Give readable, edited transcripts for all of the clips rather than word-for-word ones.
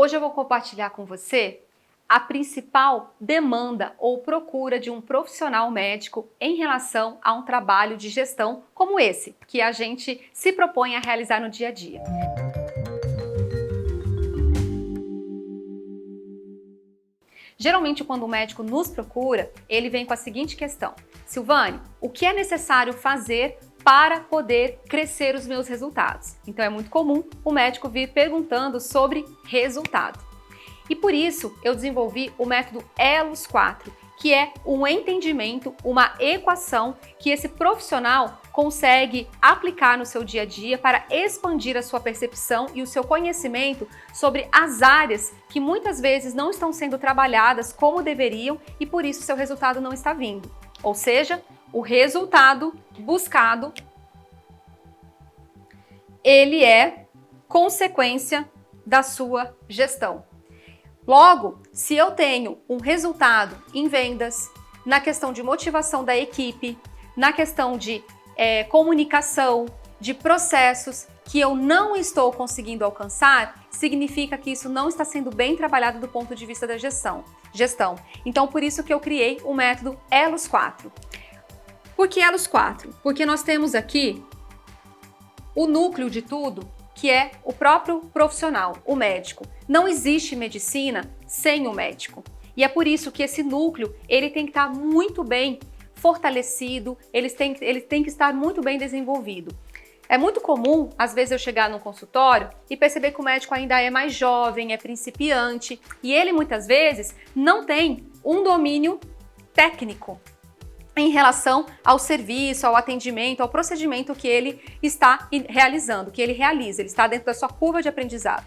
Hoje eu vou compartilhar com você a principal demanda ou procura de um profissional médico em relação a um trabalho de gestão como esse, que a gente se propõe a realizar no dia a dia. Geralmente, quando o médico nos procura, ele vem com a seguinte questão: Silvane, o que é necessário fazer para poder crescer os meus resultados? Então é muito comum o médico vir perguntando sobre resultado. E por isso eu desenvolvi o método ELOS 4, que é um entendimento, uma equação que esse profissional consegue aplicar no seu dia a dia para expandir a sua percepção e o seu conhecimento sobre as áreas que muitas vezes não estão sendo trabalhadas como deveriam e por isso seu resultado não está vindo. Ou seja, o resultado buscado, ele é consequência da sua gestão. Logo, se eu tenho um resultado em vendas, na questão de motivação da equipe, na questão de comunicação, de processos que eu não estou conseguindo alcançar, significa que isso não está sendo bem trabalhado do ponto de vista da gestão. Então, por isso que eu criei o método ELOS 4. Por que ELOS 4? Porque nós temos aqui o núcleo de tudo, que é o próprio profissional, o médico. Não existe medicina sem o médico. E é por isso que esse núcleo, ele tem que estar muito bem fortalecido, ele tem que estar muito bem desenvolvido. É muito comum, às vezes, eu chegar num consultório e perceber que o médico ainda é mais jovem, é principiante, e ele muitas vezes não tem um domínio técnico em relação ao serviço, ao atendimento, ao procedimento que ele está realizando, que ele realiza, ele está dentro da sua curva de aprendizado.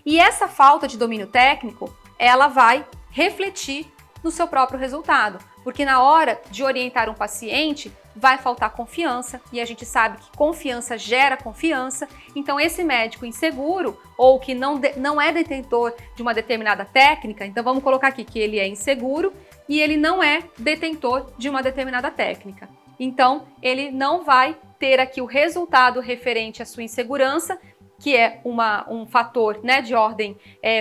E essa falta de domínio técnico, ela vai refletir no seu próprio resultado, porque na hora de orientar um paciente, vai faltar confiança, e a gente sabe que confiança gera confiança, então esse médico inseguro, ou que não é detentor de uma determinada técnica, então vamos colocar aqui que ele é inseguro, e ele não é detentor de uma determinada técnica. Então, ele não vai ter aqui o resultado referente à sua insegurança, que é um fator, né, de ordem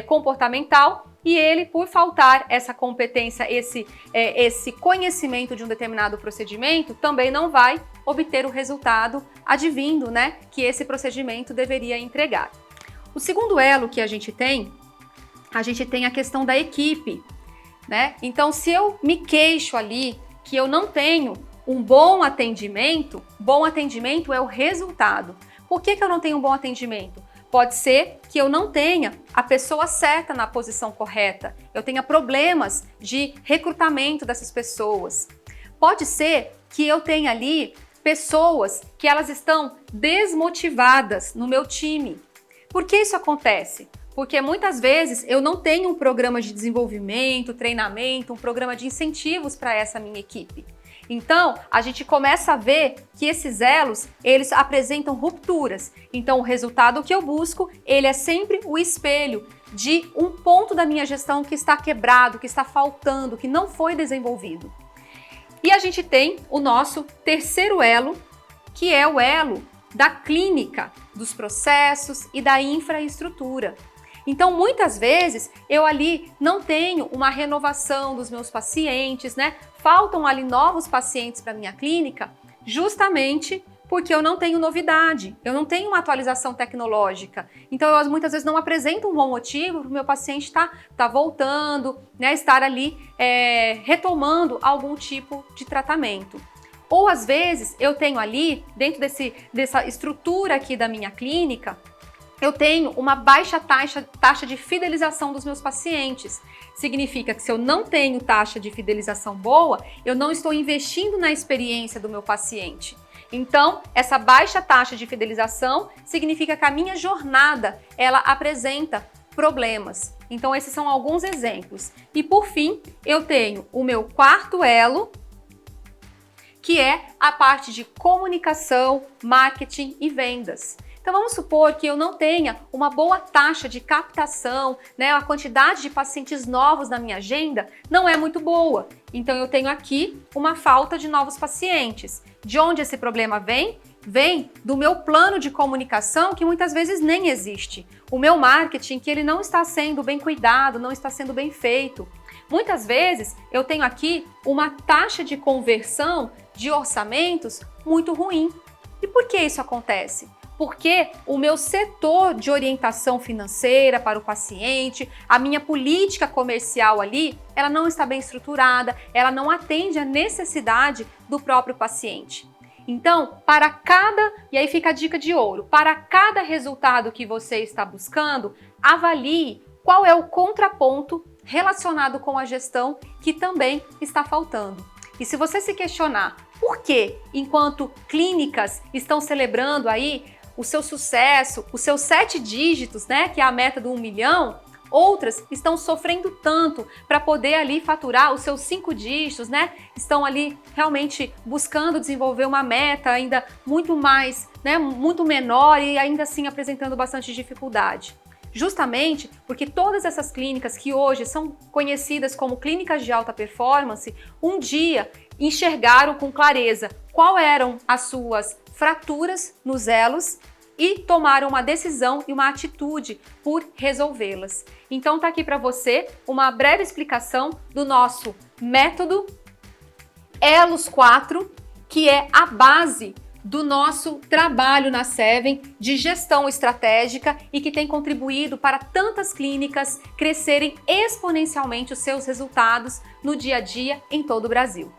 comportamental, e ele, por faltar essa competência, esse conhecimento de um determinado procedimento, também não vai obter o resultado advindo, né, que esse procedimento deveria entregar. O segundo elo que a gente tem a questão da equipe, né? Então, se eu me queixo ali que eu não tenho um bom atendimento é o resultado. Por que eu não tenho um bom atendimento? Pode ser que eu não tenha a pessoa certa na posição correta, eu tenha problemas de recrutamento dessas pessoas. Pode ser que eu tenha ali pessoas que elas estão desmotivadas no meu time. Por que isso acontece? Porque muitas vezes eu não tenho um programa de desenvolvimento, treinamento, um programa de incentivos para essa minha equipe. Então, a gente começa a ver que esses elos, eles apresentam rupturas. Então, o resultado que eu busco, ele é sempre o espelho de um ponto da minha gestão que está quebrado, que está faltando, que não foi desenvolvido. E a gente tem o nosso terceiro elo, que é o elo da clínica, dos processos e da infraestrutura. Então, muitas vezes, eu ali não tenho uma renovação dos meus pacientes, né? Faltam ali novos pacientes para minha clínica, justamente porque eu não tenho novidade, eu não tenho uma atualização tecnológica. Então, eu muitas vezes não apresento um bom motivo para o meu paciente estar voltando, né? Estar ali retomando algum tipo de tratamento. Ou, às vezes, eu tenho ali, dentro dessa estrutura aqui da minha clínica, eu tenho uma baixa taxa de fidelização dos meus pacientes. Significa que se eu não tenho taxa de fidelização boa, eu não estou investindo na experiência do meu paciente. Então, essa baixa taxa de fidelização significa que a minha jornada, ela apresenta problemas. Então, esses são alguns exemplos. E por fim, eu tenho o meu quarto elo, que é a parte de comunicação, marketing e vendas. Então vamos supor que eu não tenha uma boa taxa de captação, né? A quantidade de pacientes novos na minha agenda não é muito boa. Então eu tenho aqui uma falta de novos pacientes. De onde esse problema vem? vem do meu plano de comunicação, que muitas vezes nem existe. O meu marketing, que ele não está sendo bem cuidado, não está sendo bem feito. Muitas vezes eu tenho aqui uma taxa de conversão de orçamentos muito ruim. E por que isso acontece? Porque o meu setor de orientação financeira para o paciente, a minha política comercial ali, ela não está bem estruturada, ela não atende à necessidade do próprio paciente. Então, e aí fica a dica de ouro, para cada resultado que você está buscando, avalie qual é o contraponto relacionado com a gestão que também está faltando. E se você se questionar por que, enquanto clínicas estão celebrando aí o seu sucesso, os seus 7 dígitos, né, que é a meta do 1 milhão, outras estão sofrendo tanto para poder ali faturar os seus 5 dígitos, né? Estão ali realmente buscando desenvolver uma meta ainda muito mais, né, muito menor e ainda assim apresentando bastante dificuldade. Justamente porque todas essas clínicas que hoje são conhecidas como clínicas de alta performance, um dia enxergaram com clareza quais eram as suas fraturas nos elos e tomaram uma decisão e uma atitude por resolvê-las. Então tá aqui para você uma breve explicação do nosso método Elos 4, que é a base do nosso trabalho na Seven de gestão estratégica e que tem contribuído para tantas clínicas crescerem exponencialmente os seus resultados no dia a dia em todo o Brasil.